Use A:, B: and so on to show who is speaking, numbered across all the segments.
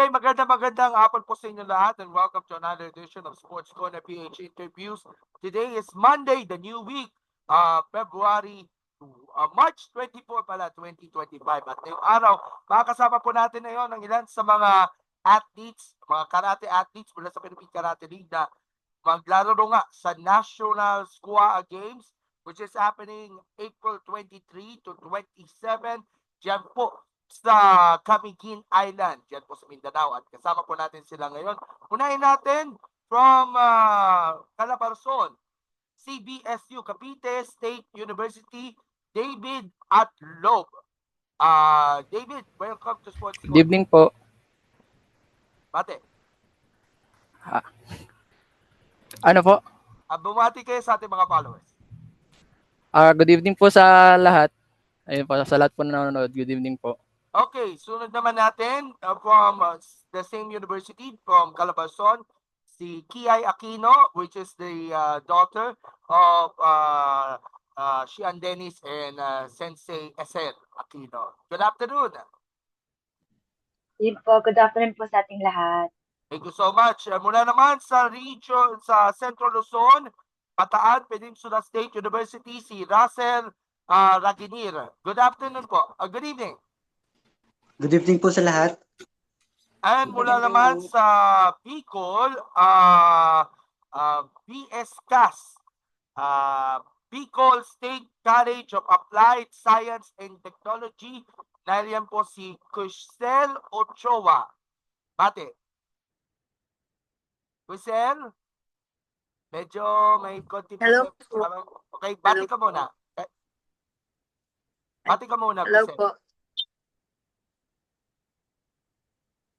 A: Okay, magandang hapon po sa inyo lahat and welcome to another edition of Sports Corner PH Interviews. Today is Monday, the new week, February, March 24 pala, 2025. At ngayong araw, makakasama po natin ngayon ang ilan sa mga athletes, mga karate athletes mula sa Philippine Karate League na maglalaro nga sa National Squad Games which is happening April 23 to 27 diyan po sa Camiguin Island, diyan po sa Mindanao. At kasama po natin sila ngayon. Unahin natin from Calabarzon, CBSU, Cavite State University, David Atlob. David, welcome to Sports
B: Good
A: Corner.
B: evening po.
A: Bate.
B: Ano po?
A: Bumati kayo sa ating mga followers.
B: Good evening po sa lahat. Ayun po, sa lahat po na nanonood. Good evening po.
A: Okay, sunod naman natin from the same university, from Calabarzon, si Kiai Aquino, which is the daughter of Shian Dennis and Sensei Eser Aquino. Good afternoon.
C: Yun po, good afternoon po sa ating lahat.
A: Thank you so much. Mula naman sa region, sa Central Luzon, Bataan Peninsula State University, si Russell Raginir. Good afternoon po. Good evening.
D: Good evening po sa lahat.
A: And mula naman sa Bicol, BS-CAS, Bicol State College of Applied Science and Technology. Nariyan po si Crisel Ochoa. Bate. Crisel? Medyo may konti.
C: Hello po.
A: Okay, bati ka muna. Bati ka muna,
C: Hello
A: Crisel.
C: po.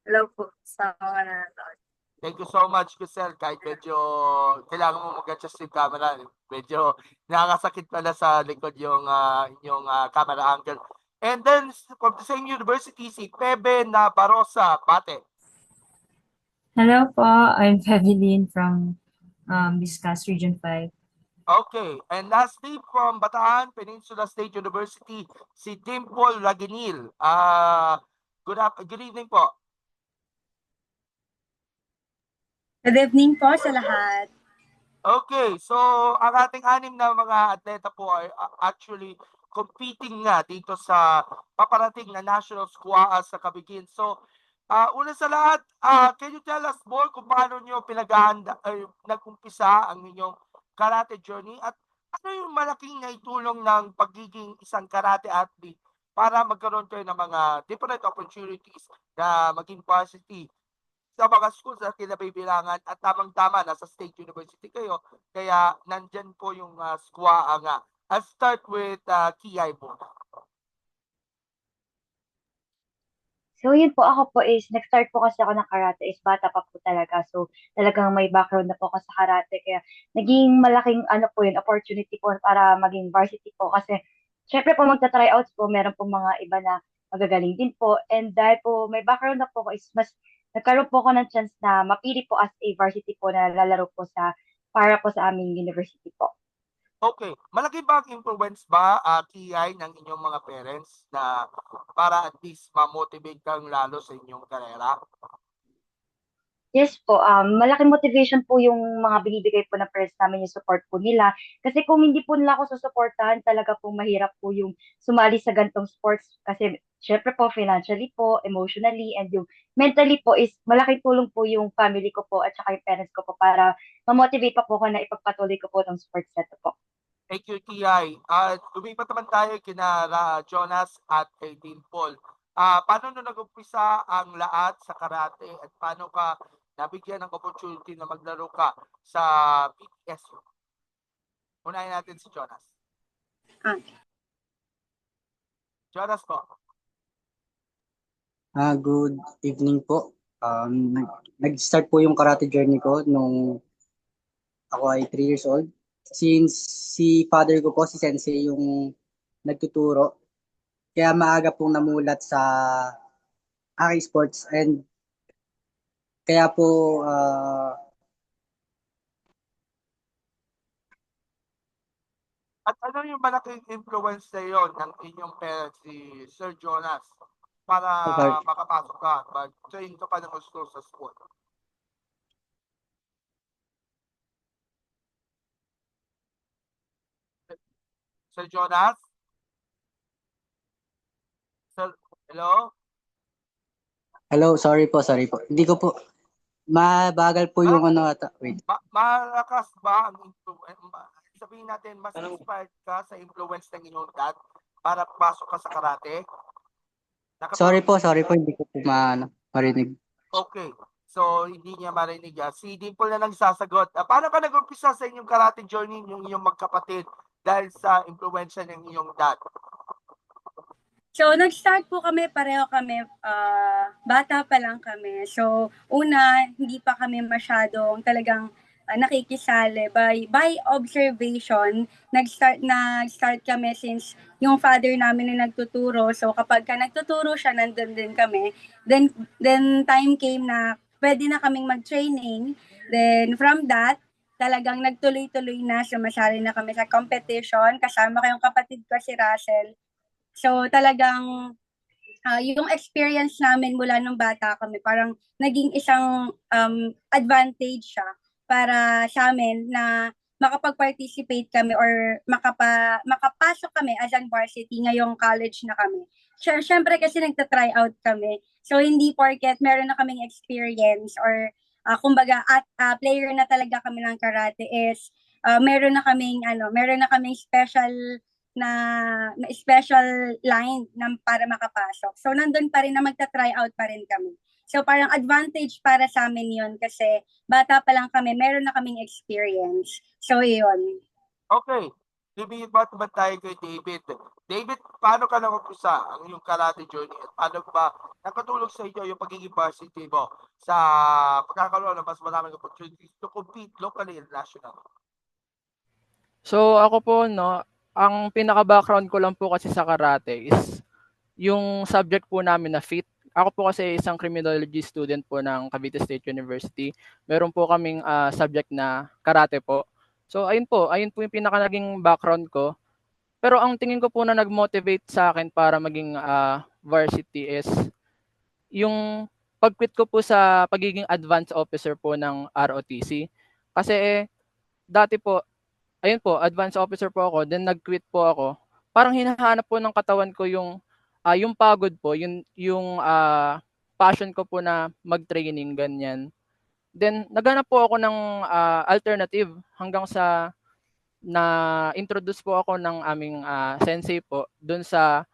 C: Hello po sa mga nanonood.
A: Thank you so much, Crisel. Kahit medyo kailangan mo mag-adjust yung camera. Medyo nakakasakit pala sa likod yung inyong camera angle. And then, from the same university, si Pebe Nabarosa, Bate.
E: Hello po, I'm Feveline from Discuss Region 5.
A: Okay. And lastly, from Bataan Peninsula State University, si Dimple Laginil. Good evening po.
C: Good evening po sa lahat.
A: Okay, so ang ating anim na mga atleta po ay actually competing nga dito sa paparating na national squad sa Camiguin. So, una sa lahat, can you tell us more kung paano nyo nag-umpisa ang inyong karate journey at ano yung malaking naitulong ng pagiging isang karate athlete para magkaroon kayo ng mga different opportunities na maging varsity sa mga schools na kinabibilangan at tamang-tama nasa State University kayo. Kaya nandyan po yung SQA nga. I'll start with Kiai po.
C: So yun po, ako po is, nag-start po kasi ako ng karate is bata pa po talaga. So talagang may background na po ako sa karate. Kaya naging malaking opportunity po para maging varsity po. Kasi syempre po magta-tryouts po, meron po mga iba na magagaling din po. And dahil po may background na po ako is mas nagkaroon po ako ng chance na mapili po as a varsity po na lalaro po para po sa aming university po.
A: Okay. Malaki ba ang influence ba, Kiai, ng inyong mga parents na para at least ma-motivate kang lalo sa inyong karera?
C: Yes po, malaking motivation po yung mga binibigay po ng parents namin, yung support po nila. Kasi kung hindi po nila ako susuportahan, talaga po mahirap po yung sumali sa gantong sports. Kasi syempre po, financially po, emotionally, and yung mentally po is malaking tulong po yung family ko po at saka yung parents ko po para ma-motivate pa po ko na ipagpatuloy ko po ng sports na to po.
A: Thank you, Kiai. Lumipat naman tayo kina Jonas at kay Dimple. Paano nung nag-umpisa ang lahat sa karate at paano ka nabigyan ng opportunity na maglaro ka sa PTSU? Unahin natin si Jonas. Jonas po.
D: Good evening po. Nag-start po yung karate journey ko nung ako ay 3 years old. Since si father ko po, si Sensei, yung nagtuturo, kaya maaga pong namulat sa aking sports and kaya po
A: At ano yung malaking influence sa iyo ng inyong parents, si Sir Jonas, para makapasok ka, mag-train ka pa ng gusto sa sport. Sir Jonas? Sir, hello?
D: Hello, sorry po. Hindi ko po, mabagal po yung ano ata. Wait.
A: Malakas ba ang influence? Sabihin natin, mas inspired ka sa influence ng inyong dad para pasok ka sa karate?
D: Sorry po, hindi ko po marinig.
A: Okay. So, hindi niya marinig. Si Dimple na lang sasagot. Paano ka nag-umpisa sa inyong karate journey yung iyong magkapatid dahil sa influensya ng iyong dad?
F: So, nag-start po kami, pareho kami, bata pa lang kami. So, una, hindi pa kami masyadong talagang nakikisali. By observation, nag-start kami since yung father namin na nagtuturo. So, kapag ka nagtuturo siya, nandun din kami. Then time came na pwede na kaming mag-training. Then, from that, talagang nagtuloy-tuloy na, sumasali na kami sa competition. Kasama ko yung kapatid ko si Russell. So talagang yung experience namin mula nung bata kami, parang naging isang advantage siya para sa amin na makapag-participate kami or makapasok kami as an varsity ngayong college na kami. Siyempre kasi nagta-try out kami. So hindi porket meron na kaming experience or kumbaga player na talaga kami ng karate is meron na kaming na special line para makapasok. So, nandun pa rin na magta-try out pa rin kami. So, parang advantage para sa amin yun kasi bata pa lang kami, meron na kaming experience. So, yun.
A: Okay. Bibigyan ba tayo kay David? David, paano ka nag-umpisa ang iyong karate journey? At paano ba nakatulong sa inyo yung pagiging varsity mo sa pagkakaroon ng mas maraming opportunities to compete locally and national?
B: So ako po, no, ang pinaka-background ko lang po kasi sa karate is yung subject po namin na fit. Ako po kasi isang criminology student po ng Cavite State University. Meron po kaming subject na karate po. So ayun po yung pinaka naging background ko. Pero ang tingin ko po na nag-motivate sa akin para maging varsity is yung pag-quit ko po sa pagiging advanced officer po ng ROTC. Kasi dati po, ayun po, advanced officer po ako, then nag-quit po ako. Parang hinahanap po ng katawan ko yung pagod po, yung passion ko po na mag-training, ganyan. Then, naghanap po ako ng alternative hanggang sa na-introduce po ako ng aming sensei po dun sa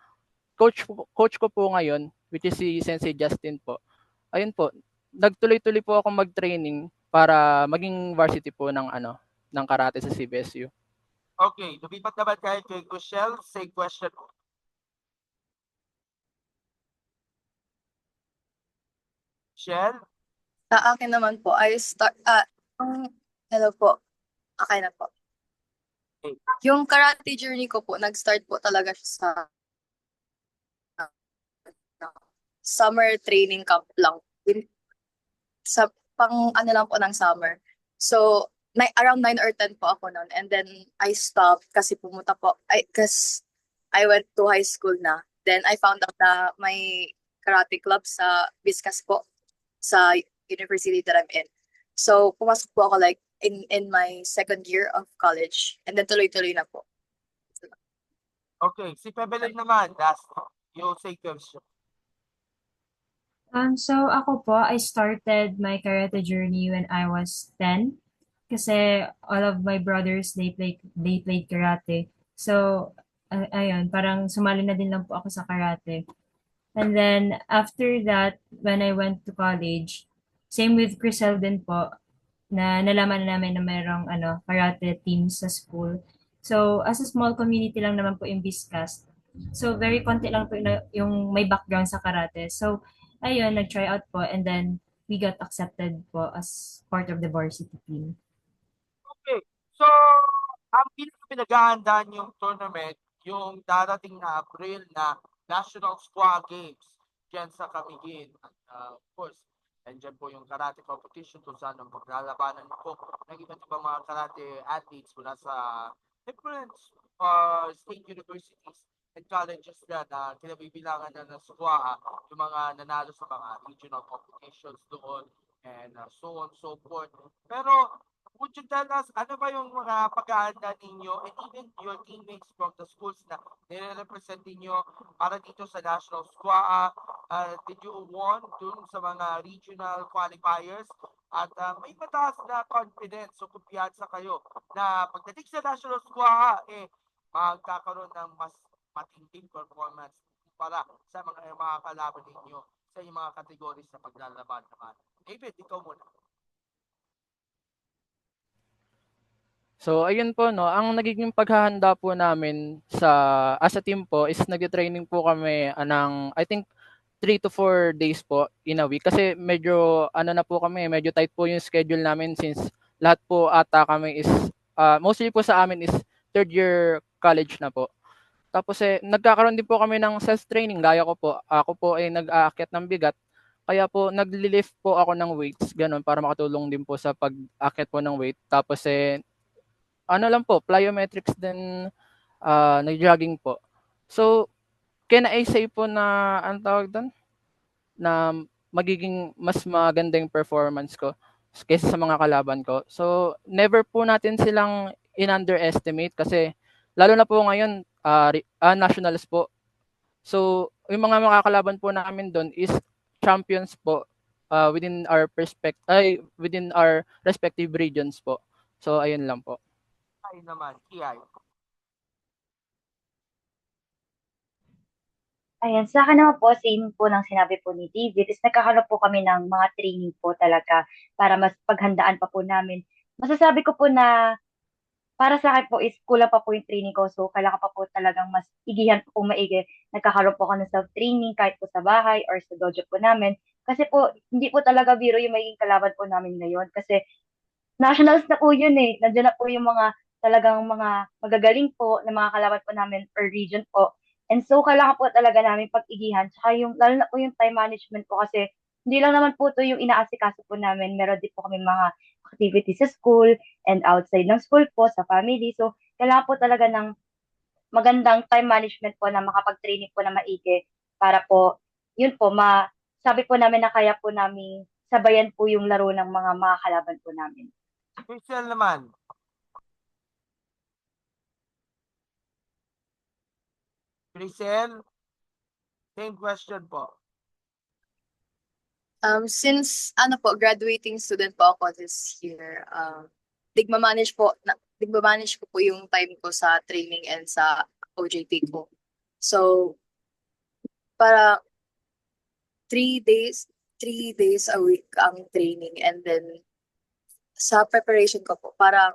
B: coach ko po ngayon, which is si Sensei Justin po. Ayun po, nagtuloy-tuloy po ako mag-training para maging varsity po ng karate sa CBSU.
A: Okay, lumipat naman tayo kay Michelle. Same question. Michelle?
G: Sa akin naman po, hello po. Okay na po.
A: Okay.
G: Yung karate journey ko po, nag-start po talaga siya sa summer training camp lang. Sa ano lang po ng summer. So, around 9 or 10 po ako noon. And then, I stopped kasi because I went to high school na. Then, I found out na may karate club sa Viscas po, sa university that I'm in. So, pumasok po ako like in my second year of college. And then, tuloy-tuloy na po.
A: Okay, si Pebelin naman, last, yung same question.
E: So ako po, I started my karate journey when I was 10 kasi all of my brothers they played karate. So ayun, parang sumali na din lang po ako sa karate. And then after that, when I went to college, same with Crisel din po, na nalaman na namin na mayroong karate team sa school. So as a small community lang naman po yung Viscas. So very konti lang po yung may background sa karate. So ayun, nag-try out po and then we got accepted po as part of the varsity team.
A: Okay, so ang pinag-aandaan yung tournament, yung darating na April na National Squad Games dyan sa Camiguin. Of course, andyan po yung karate competition kung saan ang paglalabanan po ng iba't ibang mga karate athletes mula sa different state universities and colleges na kinabibilangan na ng SWA, yung mga nanalo sa mga regional competitions doon and so on so forth. Pero would you tell us ano ba yung mga paghahanda ninyo and even your teammates from the schools na nire-represent ninyo para dito sa National SWA? Did you won dun sa mga regional qualifiers? At may mataas na confidence o kumpiyansa kayo na pagdating sa National SWA, magkakaroon ng mas matinding performance para sa mga kalaban ninyo sa inyong mga categories na paglalaban naman. David, ikaw muna.
B: So ayun po no, ang nagiging paghahanda po namin as a team po is nagte-training po kami ng I think 3 to 4 days po in a week kasi medyo ano na po kami, medyo tight po yung schedule namin since lahat po ata kami is mostly po sa amin is third year college na po. Tapos nagkakaroon din po kami ng self-training gaya ko po. Ako po ay nag-aakyat ng bigat. Kaya po nagli-lift po ako ng weights ganun para makatulong din po sa pag-akyat po ng weight. Tapos ano lang po, plyometrics din, nag-jogging po. So, can I say po na, ang tawag doon? Na magiging mas maganda yung performance ko kaysa sa mga kalaban ko. So, never po natin silang in-underestimate kasi lalo na po ngayon, nationals po. So, yung mga makakalaban po namin doon is champions po within our respective regions po. So, ayun lang po.
A: Ay naman, Kiay.
C: Ayan, sa akin naman po, same po ng sinabi po ni David, is nagkakaroon po kami ng mga training po talaga para mas paghandaan pa po namin. Masasabi ko po na para sa akin po is kulang pa po yung training ko. So, kailangan pa po talagang mas igihan po maigi. Nagkakaroon po ako ng self-training kahit po sa bahay or sa dojo po namin. Kasi po, hindi po talaga biro yung magiging kalaban po namin ngayon. Kasi nationals na po yun eh. Nandiyan na po yung mga talagang mga magagaling po na mga kalaban po namin per region po. And so, kailangan po talaga namin pag-igihan. Tsaka yung, lalo na po yung time management po kasi hindi lang naman po to yung inaasikaso po namin. Meron din po kami mga activities sa school and outside ng school po, sa family. So, kailangan po talaga ng magandang time management po na makapag-training po na maigi para po, yun po, sabi po namin na kaya po namin sabayan po yung laro ng mga kalaban po namin.
A: Christian naman. Christian, same question po.
G: Since graduating student po ako this year, digma-manage ko po yung time ko sa training and sa OJT ko. So, para 3 days a week ang training, and then sa preparation ko po, para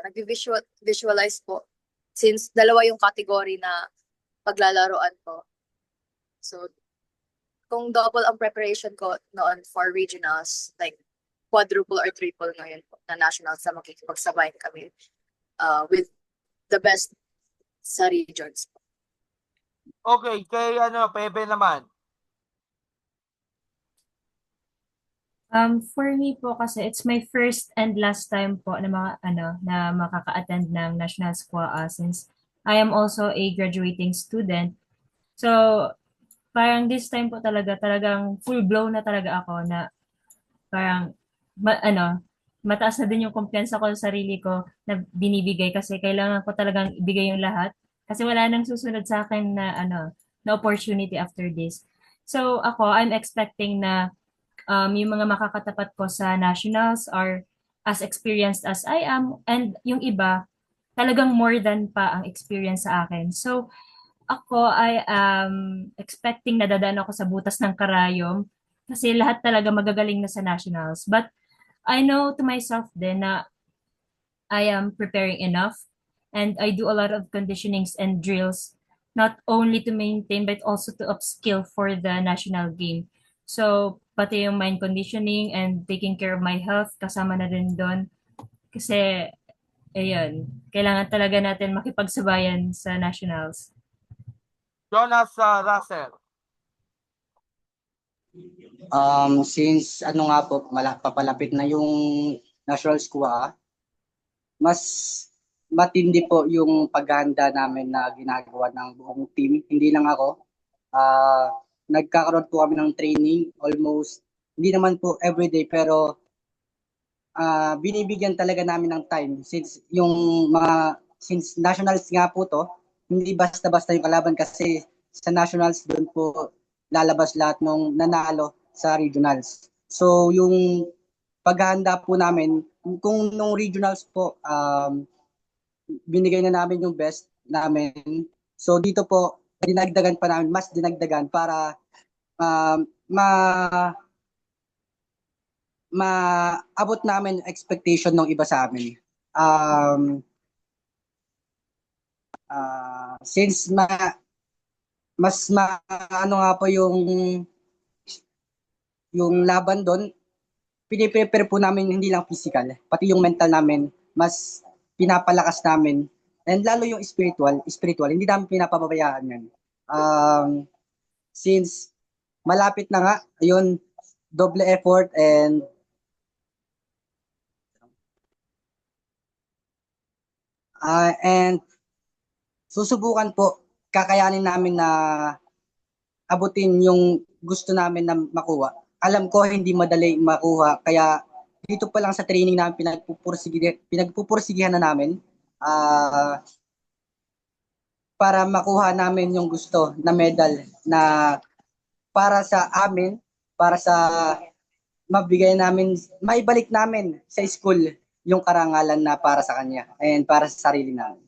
G: nag-visualize po since dalawa yung category na paglalaroan ko. So, kung double ang preparation ko noon for regionals, like quadruple or triple ngayon po na nationals na makikipagsabayin kami with the best sa regions.
A: Okay, kay Pepe naman.
E: For me po kasi it's my first and last time po na na makaka-attend ng National SQA since I am also a graduating student. So, parang this time po talagang full blown na talaga ako na parang mataas na din yung kumpiyansa ko sa sarili ko na binibigay kasi kailangan ko talagang ibigay yung lahat kasi wala nang susunod sa akin na na opportunity after this. So, I'm expecting na yung mga makakatapat ko sa nationals are as experienced as I am, and yung iba talagang more than pa ang experience sa akin. So, I am expecting na dadaan ako sa butas ng karayom kasi lahat talaga magagaling na sa nationals. But I know to myself din na I am preparing enough and I do a lot of conditionings and drills not only to maintain but also to upskill for the national game. So, pati yung mind conditioning and taking care of my health, kasama na din doon. Kasi, ayun, kailangan talaga natin makipagsabayan sa nationals.
A: Jonas Russell.
D: Since nga po, papalapit na yung National SQA, mas matindi po yung paghahanda namin na ginagawa ng buong team. Hindi lang ako. Ah, nagkakaroon po kami ng training almost, hindi naman po everyday, pero binibigyan talaga namin ng time since nationals nga po to, hindi basta-basta yung kalaban kasi sa nationals doon po lalabas lahat ng nanalo sa regionals. So yung paghahanda po namin, kung nung regionals po, binigay na namin yung best namin. So dito po, dinagdagan pa namin, mas dinagdagan para um, ma maabot namin yung expectation ng iba sa amin. Um, since ano nga po yung laban doon, piniprepare po namin hindi lang physical, pati yung mental namin, mas pinapalakas namin. And lalo yung spiritual, hindi namin pinapababayaan yan. Since malapit na nga, yun, double effort and susubukan po, kakayanin namin na abutin yung gusto namin na makuha. Alam ko hindi madali makuha, kaya dito pa lang sa training namin pinagpupursigihan na namin para makuha namin yung gusto na medal na para sa amin, para sa maibalik namin sa school yung karangalan na para sa kanya and para sa sarili namin.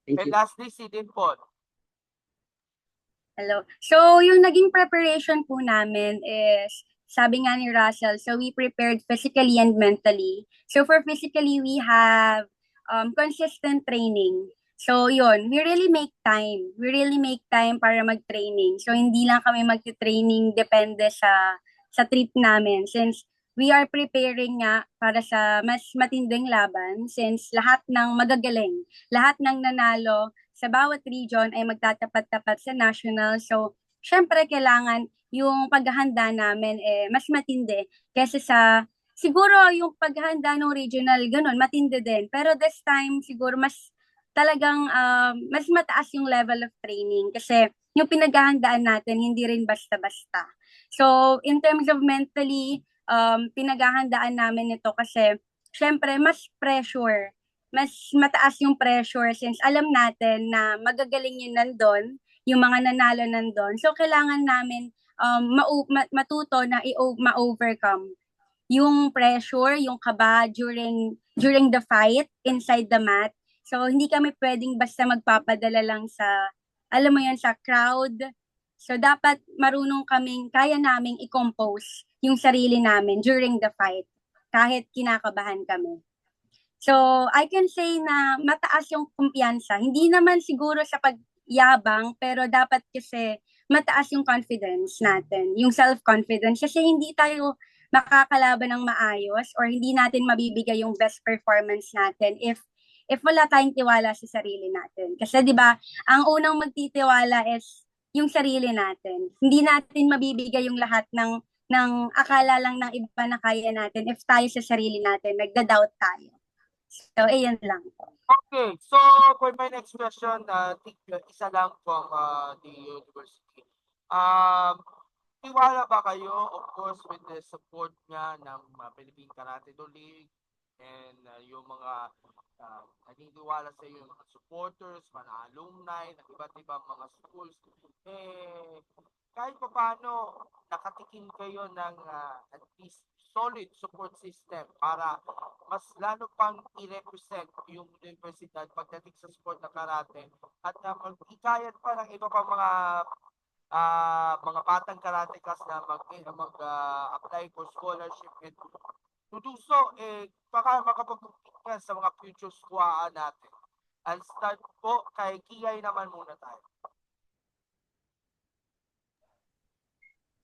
D: Thank
A: And
D: you.
A: lastly, si Dimple.
F: Hello. So, yung naging preparation po namin is, sabi nga ni Russell, so we prepared physically and mentally. So, for physically, we have consistent training. So, yun, we really make time. We really make time para mag-training. So, hindi lang kami mag-training depende sa trip namin since we are preparing nga para sa mas matinding laban since lahat ng magagaling, lahat ng nanalo sa bawat region ay magtatapat-tapat sa national. So, syempre kailangan yung paghahanda namin mas matindi kaysa sa siguro yung paghahanda ng regional ganun matindi din. Pero this time siguro mas talagang mas mataas yung level of training kasi yung pinaghahandaan natin hindi rin basta-basta. So, in terms of mentally, pinaghahandaan namin ito kasi syempre mas pressure, mas mataas yung pressure since alam natin na magagaling yun nandun, yung mga nanalo nandun. So, kailangan namin matuto na ma-overcome yung pressure, yung kaba during the fight inside the mat. So, hindi kami pwedeng basta magpapadala lang sa, alam mo yan, sa crowd. So, dapat marunong kaya naming i-compose yung sarili namin during the fight kahit kinakabahan kami. So, I can say na mataas yung kumpiyansa. Hindi naman siguro sa pagyabang, pero dapat kasi mataas yung confidence natin, yung self-confidence. Kasi hindi tayo makakalaban ng maayos or hindi natin mabibigay yung best performance natin if wala tayong tiwala sa sarili natin. Kasi 'di ba, ang unang magtitiwala is yung sarili natin. Hindi natin mabibigay yung lahat ng akala lang ng iba na kaya natin if tayo sa sarili natin nagda-doubt tayo. So, ayun lang.
A: Okay, so for my next question, isa lang from the university. Tiwala ba kayo, of course, with the support nga ng Philippine Karate Do League and yung mga naniniwala sa iyo, mga supporters, mga alumni, ng iba't ibang mga schools, kahit pa paano nakatikim kayo ng at least solid support system para mas lalo pang i-represent yung universidad pagdating sa sport na karate at mag-ikayat pa ng iba pang mga batang karatekas na mag-apply for scholarship and to do so, baka makapagpupigyan sa mga future squad natin. I'll start po kay Kiyay naman muna tayo.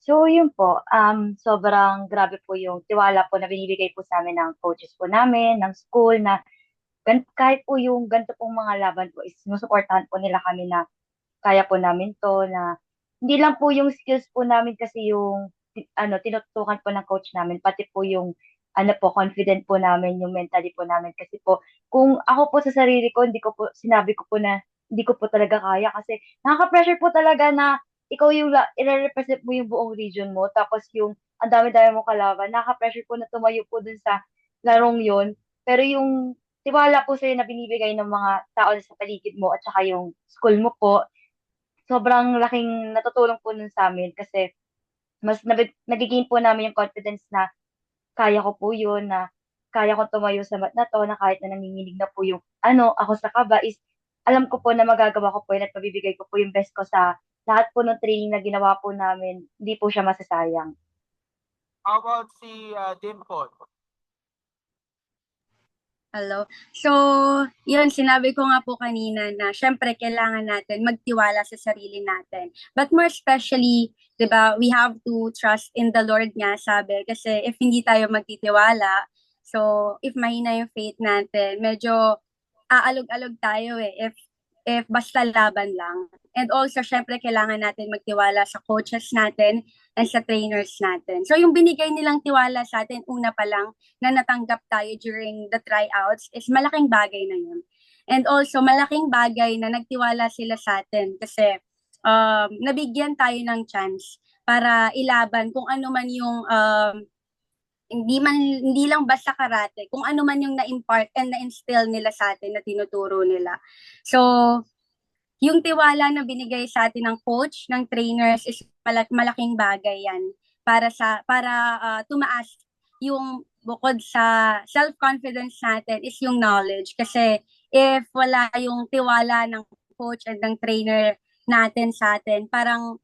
C: So, yun po, sobrang grabe po yung tiwala po na binibigay po sa amin ng coaches po namin, ng school, na kahit po yung ganito pong mga laban po is sinusuportahan po nila kami na kaya po namin to, na hindi lang po yung skills po namin kasi yung tinututukan po ng coach namin, pati po yung ano po, confident po namin yung mentally po namin. Kasi po, kung ako po sa sarili ko, hindi ko po, sinabi ko po na hindi ko po talaga kaya kasi nakaka-pressure po talaga na ikaw yung i-represent mo yung buong region mo, tapos yung ang dami-dami mo kalaban, nakaka-pressure po na tumayo po dun sa larong yun. Pero yung tiwala po sa'yo na binibigay ng mga tao sa paligid mo at saka yung school mo po, sobrang laking natutulong po nun sa amin kasi mas nagiging po namin yung confidence na kaya ko po yun, na kaya ko tumayo sa mat na to, na kahit na nanginginig na po yung ako sa kaba is alam ko po na magagawa ko po yun at mabibigay ko po yung best ko sa lahat po ng training na ginawa po namin. Hindi po siya masasayang.
A: How about si Dimple?
F: Hello. So, yun, sinabi ko nga po kanina na syempre kailangan natin magtiwala sa sarili natin. But more especially, di ba, we have to trust in the Lord nga, sabi. Kasi if hindi tayo magtitiwala, so if mahina yung faith natin, medyo aalog-alog tayo if basta laban lang. And also, syempre, kailangan natin magtiwala sa coaches natin and sa trainers natin. So, yung binigay nilang tiwala sa atin, una pa lang, na natanggap tayo during the tryouts is malaking bagay na yun. And also, malaking bagay na nagtiwala sila sa atin kasi nabigyan tayo ng chance para ilaban kung ano man yung hindi lang basta karate, kung ano man yung na-impart and na-instill nila sa atin na tinuturo nila. So, yung tiwala na binigay sa atin ng coach, ng trainers is malaking bagay yan para tumaas yung bukod sa self-confidence natin is yung knowledge. Kasi if wala yung tiwala ng coach and ng trainer natin sa atin, parang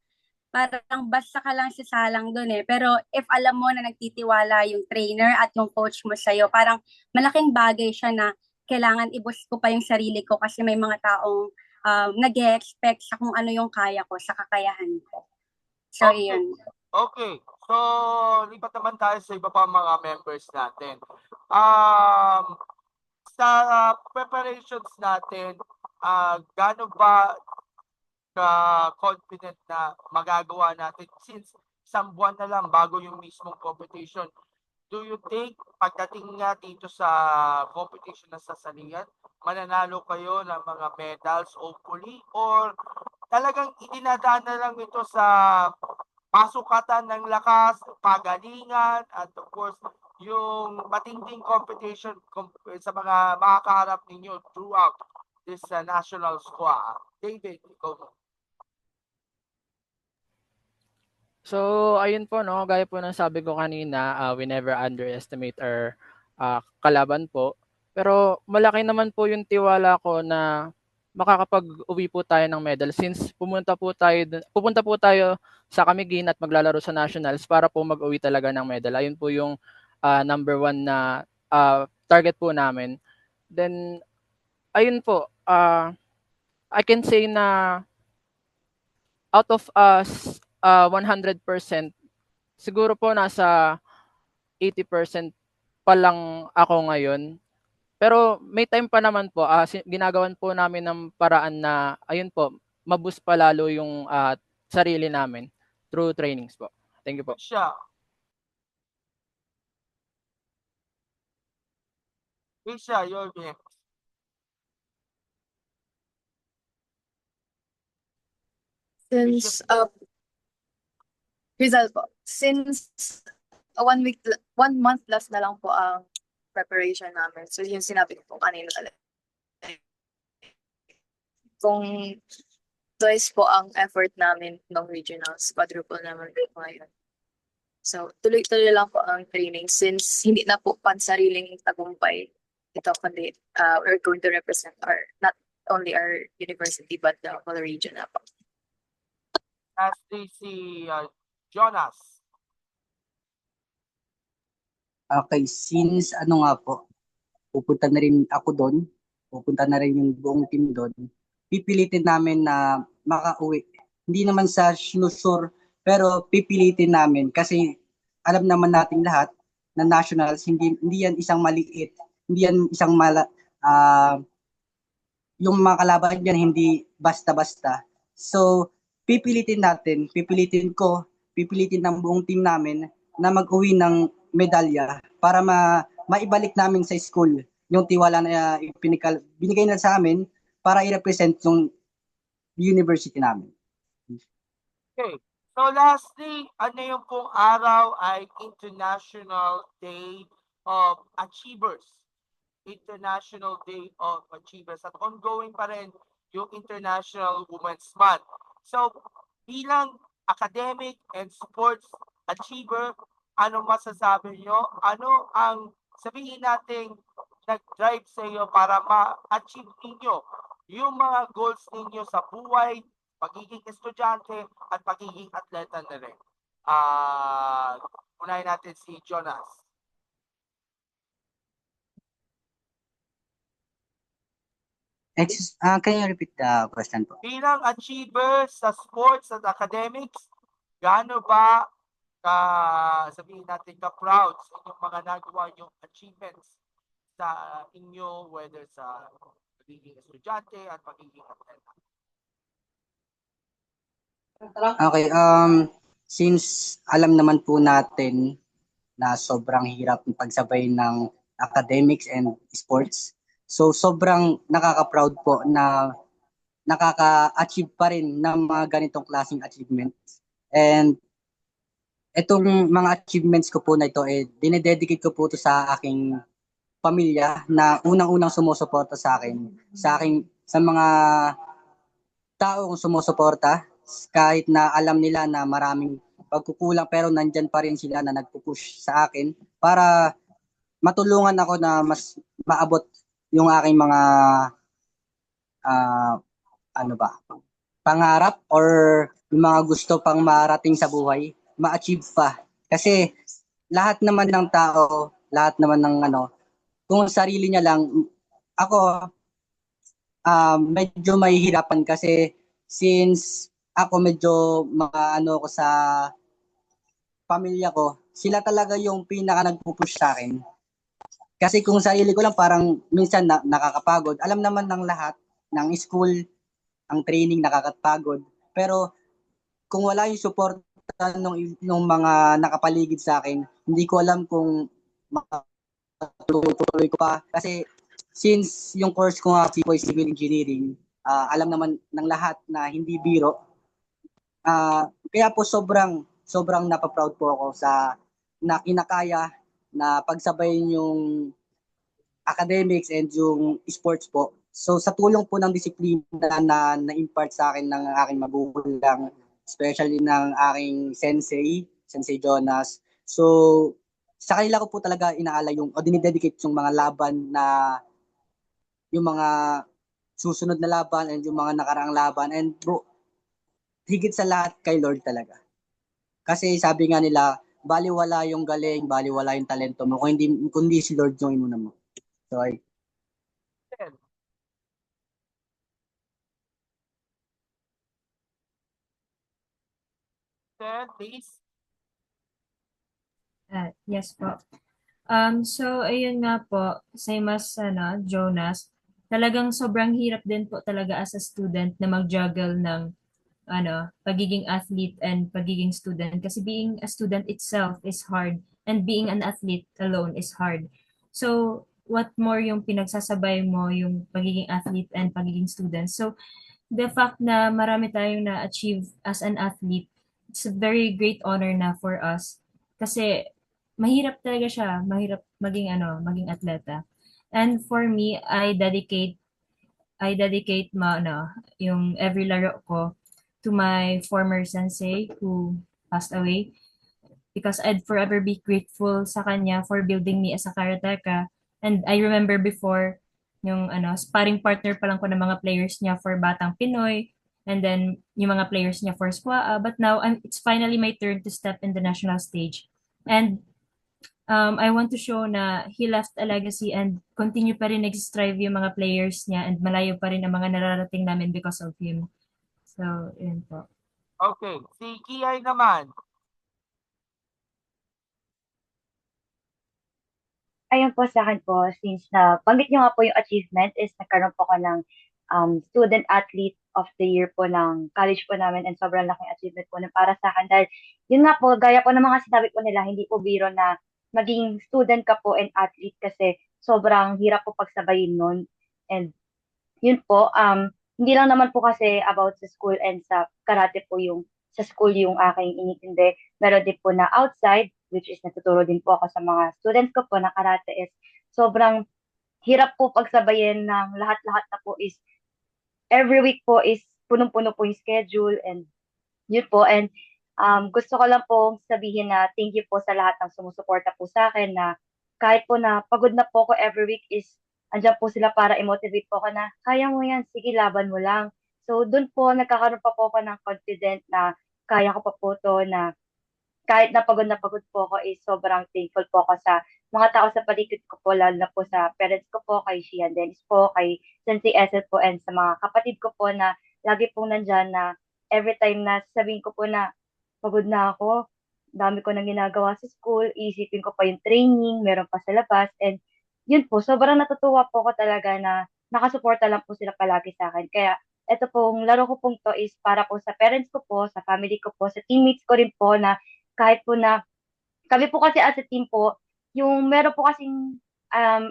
F: basta ka lang sasalang doon eh. Pero if alam mo na nagtitiwala yung trainer at yung coach mo sa'yo, parang malaking bagay siya na kailangan i-boost ko pa yung sarili ko kasi may mga taong nag-expect sa kung ano yung kaya ko, sa kakayahan ko. So,
A: Okay.
F: yun.
A: Okay. So, lipat naman tayo sa iba pa mga members natin. Sa preparations natin, gaano ba ka-confident na magagawa natin since isang buwan na lang bago yung mismong competition? Do you think pagdating nga dito sa competition na sasalihan, mananalo kayo ng mga medals hopefully, or talagang idinadaan na lang ito sa pasukatan ng lakas, pagalingan, at of course, yung matinding competition sa mga makakaharap ninyo throughout this national squad? David, ikaw.
B: So, ayun po, no, gaya po ng sabi ko kanina, we never underestimate our kalaban po. Pero malaki naman po yung tiwala ko na makakapag-uwi po tayo ng medal since pupunta po tayo sa Camiguin at maglalaro sa nationals para po mag-uwi talaga ng medal. Ayun po yung number one na target po namin. Then, ayun po, I can say na out of us 100%, siguro po nasa 80% pa lang ako ngayon. Pero may time pa naman po, ginagawan po namin ng paraan na, ayun po, maboost pa lalo yung sarili namin through trainings po. Thank you po.
A: Isha, you're next.
G: Since Rizal po. Since 1 month last na lang po ang preparation namin. So yung sinabi ko po kanina talaga. Kung twice po ang effort namin ng regionals, quadruple naman po ngayon. So tuloy-tuloy lang po ang training since hindi na po pansariling tagumpay ito, kundi we're going to represent not only our university but the whole region na po.
A: As si Jonas.
D: Okay, since nga po, pupunta na rin ako doon, pupunta na rin yung buong team doon, pipilitin namin na makauwi. Hindi naman sa sinusure, pero pipilitin namin kasi alam naman natin lahat na nationals, hindi yan isang maliit, hindi yan isang yung mga kalaban yan hindi basta-basta. So, pipilitin ng buong team namin na mag-uwi ng medalya para maibalik namin sa school yung tiwala na binigay na sa amin para i-represent yung university namin.
A: Okay. So lastly, ano yung pong araw ay International Day of Achievers. International Day of Achievers. At ongoing pa rin yung International Women's Month. So, bilang academic and sports achiever, ano masasabi nyo? Ano ang sabihin natin nag-drive sa iyo para ma-achieve ninyo yung mga goals ninyo sa buhay, pagiging estudyante, at pagiging atleta na rin? Unahin natin si Jonas.
D: Can you repeat the question po?
A: Bilang achiever sa sports at academics, gaano ba sabihin natin ka-proud sa inyong mga nagawa yung achievements sa inyo, whether sa pagiging estudyante at pagiging atleta?
D: Okay, since alam naman po natin na sobrang hirap ng pagsabay ng academics and sports, so sobrang nakaka-proud po na nakaka-achieve pa rin ng mga ganitong klaseng achievements. And itong mga achievements ko po na ito, dinededicate ko po ito sa aking pamilya na unang-unang sumusuporta sa akin, sa mga taong sumusuporta, kahit na alam nila na maraming pagkukulang, pero nandyan pa rin sila na nagpupush sa akin para matulungan ako na mas maabot yung aking mga pangarap or yung mga gusto pang marating sa buhay, ma-achieve pa. Kasi lahat naman ng tao, lahat naman ng kung sarili niya lang, ako medyo mahihirapan kasi since ako medyo ko sa pamilya ko, sila talaga yung pinaka nagpupush sa akin. Kasi kung sarili ko lang parang minsan nakakapagod. Alam naman ng lahat ng school, ang training nakakapagod. Pero kung wala yung support ng mga nakapaligid sa akin, hindi ko alam kung matutuloy ko pa. Kasi since yung course ko nga civil engineering, alam naman ng lahat na hindi biro. Kaya po sobrang napaproud po ako sa na kinakaya na pagsabayin yung academics and yung sports po. So sa tulong po ng disiplina na na-impart sa akin ng aking magulang, especially ng aking Sensei Jonas. So sa kanila ko po talaga inaalay dinidedicate yung mga laban na yung mga susunod na laban and yung mga nakaraang laban, and bro, higit sa lahat kay Lord talaga. Kasi sabi nga nila, baliwala yung galing, baliwala yung talento mo, kundi si Lord yung inuna mo. So,
A: Please.
E: Yes po. So, ayun nga po, same as Jonas, talagang sobrang hirap din po talaga as a student na mag-juggle ng pagiging athlete and pagiging student. Kasi being a student itself is hard and being an athlete alone is hard. So, what more yung pinagsasabay mo yung pagiging athlete and pagiging student. So, the fact na marami tayong na-achieve as an athlete, it's a very great honor na for us. Kasi mahirap talaga siya, mahirap maging atleta. And for me, I dedicate yung every laro ko to my former sensei who passed away, because I'd forever be grateful sa kanya for building me as a karateka. And I remember before, yung sparring partner pa lang ko ng mga players niya for Batang Pinoy, and then yung mga players niya for SWAA. But now, it's finally my turn to step in the national stage. And I want to show na he left a legacy and continue pa rin nag-strive yung mga players niya, and malayo pa rin ang mga nararating namin because of him. So, yun po.
A: Okay. Si Kiay naman.
C: Ayun po sa akin po, since na banggit nyo nga po yung achievement, is nagkaroon po ako ng student athlete of the year po ng college po namin, and sobrang laking achievement po na para sa akin. Dahil yun nga po, gaya po ng mga sinabi po nila, hindi po biro na maging student ka po and athlete kasi sobrang hirap po pagsabayin nun. And yun po, hindi lang naman po kasi about sa school and sa karate po yung sa school yung aking inintindi. Meron din po na outside, which is natuturo din po ako sa mga students ko po na karate is sobrang hirap po pagsabayin ng lahat-lahat na po is every week po is punong-puno po yung schedule and yun po. And gusto ko lang po sabihin na thank you po sa lahat ng sumusuporta po sa akin na kahit po na pagod na po ako every week is andyan po sila para i-motivate po ako na kaya mo yan, sige laban mo lang. So doon po nagkakaroon pa po ako ng confident na kaya ko pa po to na kahit na pagod po ako is sobrang thankful po ako sa mga tao sa paligid ko po, lalo na po sa parents ko po, kay Shian Dennis po, kay Sensei Esel po, and sa mga kapatid ko po na lagi pong nandyan na every time na sabihin ko po na pagod na ako, dami ko nang ginagawa sa school, iisipin ko pa yung training, meron pa sa labas, and yun po, sobrang natutuwa po ako talaga na nakasuporta lang po sila palagi sa akin. Kaya ito pong laro ko pong to is para po sa parents ko po, sa family ko po, sa teammates ko rin po na kahit po na kami po kasi as a team po, yung meron po kasing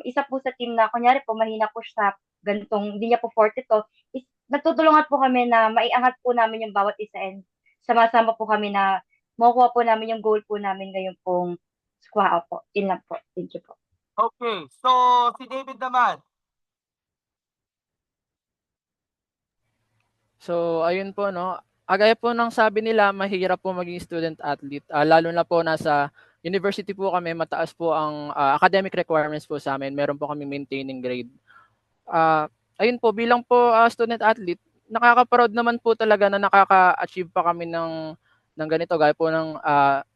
C: isa po sa team na kunyari po mahina po siya sa ganitong, hindi niya po forte to, is nagtutulungan po kami na maiangat po namin yung bawat isa and sama-sama po kami na makukuha po namin yung goal po namin ngayon pong squad po. Yun lang po. Thank you po.
A: Okay, so si David naman.
B: So, ayun po, no. Gaya po ng sabi nila, mahirap po maging student athlete. Lalo na po nasa university po kami, mataas po ang academic requirements po sa amin. Meron po kami maintaining grade. Ayun po, bilang po student athlete, nakaka-proud naman po talaga na nakaka-achieve pa kami ng ganito. Gaya po ng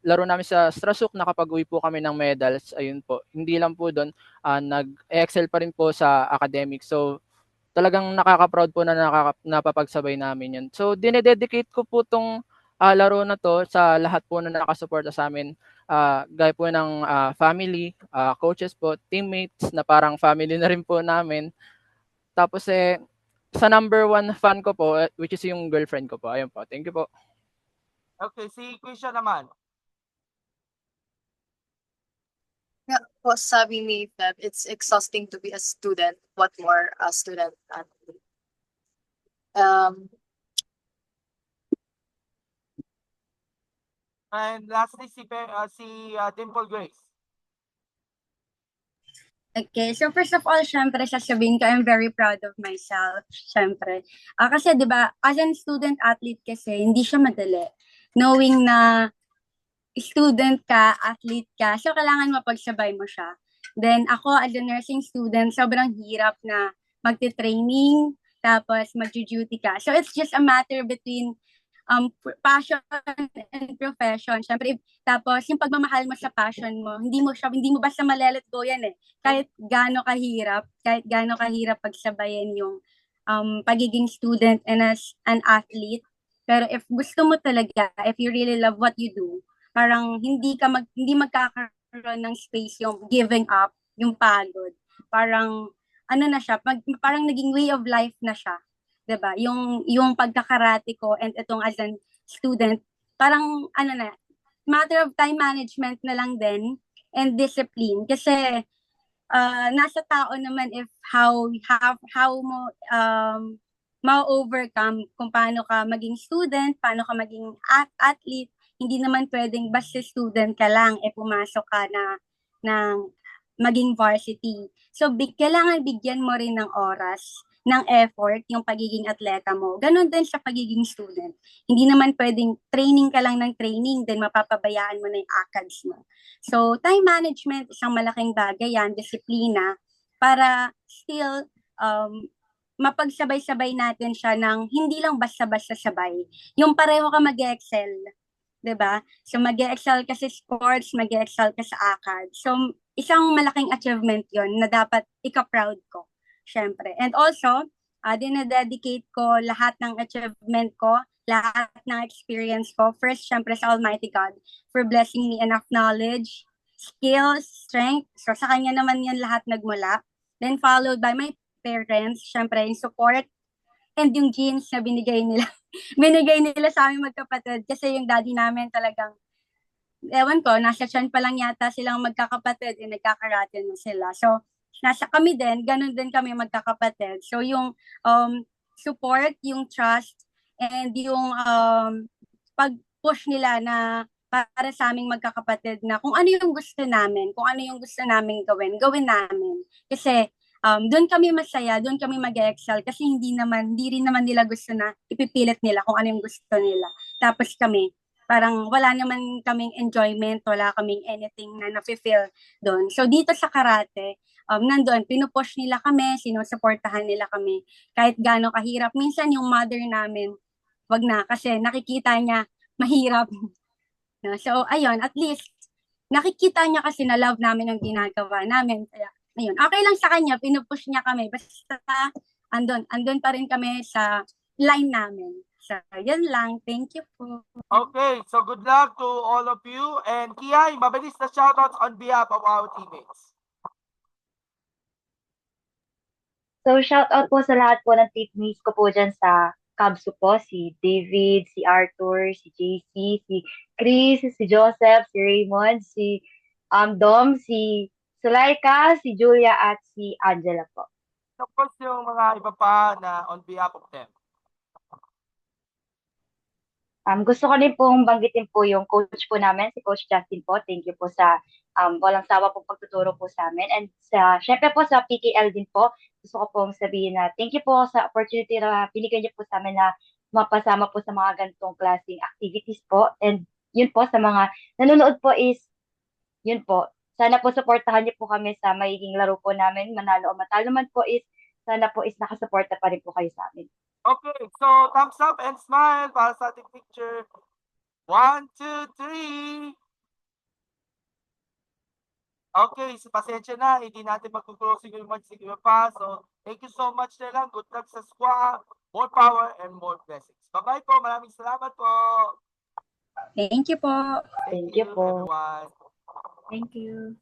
B: laro namin sa Strasuk, nakapag-uwi po kami ng medals. Ayun po, hindi lang po doon, nag-excel pa rin po sa academic. So, talagang nakaka-proud po na napapagsabay namin yun. So, dinededicate ko po tong laro na to sa lahat po na nakasuporta sa amin. Gaya po ng family, coaches po, teammates na parang family na rin po namin. Tapos sa number one fan ko po, which is yung girlfriend ko po. Ayun po. Thank you po.
A: Okay, si Krisha naman.
G: Yeah, po, sabi ni Feb, it's exhausting to be a student. What more a student athlete?
A: And lastly, si Dimple Grace.
F: Okay, so first of all, syempre sasabihin ko, I'm very proud of myself, syempre. Kasi 'di ba, as a student athlete kasi hindi siya madali. Knowing na student ka, athlete ka, so kailangan mapagsabay mo siya. Then ako as a nursing student, sobrang hirap na magte-training, tapos magjo-duty ka. So it's just a matter between passion and profession. Syempre, tapos yung pagmamahal mo sa passion mo, hindi mo basta malelet go yan eh. Kahit gaano kahirap pagsabayan yung pagiging student and as an athlete. Pero if gusto mo talaga, if you really love what you do, parang hindi magkakaroon ng space yung giving up, yung pagod. Parang ano na siya, parang naging way of life na siya. 'Di ba? Yung pagkakarate ko and itong as a student, parang ano na, matter of time management na lang din and discipline kasi nasa tao naman if how mo ma-overcome kung paano ka maging student, paano ka maging athlete. Hindi naman pwedeng basta student ka lang pumasok ka ng maging varsity. So kailangan bigyan mo rin ng oras, ng effort, yung pagiging atleta mo. Ganon din sa pagiging student. Hindi naman pwedeng training ka lang ng training, then mapapabayaan mo na yung ACADS mo. So, time management, isang malaking bagay yan, disiplina, para still mapagsabay-sabay natin siya ng hindi lang basta-basta sabay. Yung pareho ka mag-excel, 'di ba? So mag-excel ka sa sports, mag-excel ka sa ACAD. So isang malaking achievement 'yon na dapat ika-proud ko, syempre. And also, dinededicate ko lahat ng achievement ko, lahat ng experience ko, first syempre sa Almighty God for blessing me enough knowledge, skills, strength. So sa kanya naman 'yan lahat nagmula. Then followed by my parents, syempre yung support and yung genes na binigay nila sa aming magkapatid kasi yung daddy namin talagang ewan ko, nasa tiyan pa lang yata silang magkakapatid, nagkakarate na sila. So, nasa kami din, ganun din kami magkakapatid. So, yung support, yung trust, and yung pag-push nila na para sa aming magkakapatid na kung ano yung gusto namin, kung ano yung gusto namin gawin, gawin namin. Kasi doon kami masaya, doon kami mag-excel kasi hindi rin naman nila gusto na ipipilit nila kung ano yung gusto nila. Tapos kami, parang wala naman kaming enjoyment, wala kaming anything na nafe-feel doon. So dito sa karate, nandun, pinupush nila kami, sinusuportahan nila kami, kahit gaano kahirap. Minsan yung mother namin, wag na, kasi nakikita niya mahirap. No? So ayun, at least, nakikita niya kasi na love namin ang ginagawa namin. Kaya, ayun, okay lang sa kanya, pinupush niya kami. Basta, andun pa rin kami sa line namin. So, yun lang. Thank you po.
A: Okay, so good luck to all of you. And Kiay, mabilis na shoutouts on behalf of our teammates.
C: So, shout out po sa lahat po ng teammates ko po dyan sa Cubs po, si David, si Arthur, si JC, si Chris, si Joseph, si Raymond, si Dom, si Sulaika, si Julia, at si Angela po.
A: Of course, yung mga iba pa na on behalf of them.
C: Gusto ko din pong banggitin po yung coach po namin, si Coach Justin po. Thank you po sa walang sawa po pagtuturo po sa amin. And syempre po sa PKL din po, gusto ko pong sabihin na thank you po sa opportunity na binigyan niyo po sa amin na mapasama po sa mga ganitong klaseng activities po. And yun po, sa mga nanonood po is, yun po, sana po supportahan niyo po kami sa magiging laro po namin, manalo o matalo man po is, sana po is nakasuporta pa rin po kayo sa amin.
A: Okay, so thumbs up and smile para sa ating picture. 1, 2, 3. Okay, so pasensya na, hindi natin mag-closing yung match pa. So, thank you so much na lang. Good luck sa squad. More power and more blessings. Bye-bye po. Maraming salamat po.
F: Thank you po.
C: Thank you po.
A: everyone.
E: Thank you.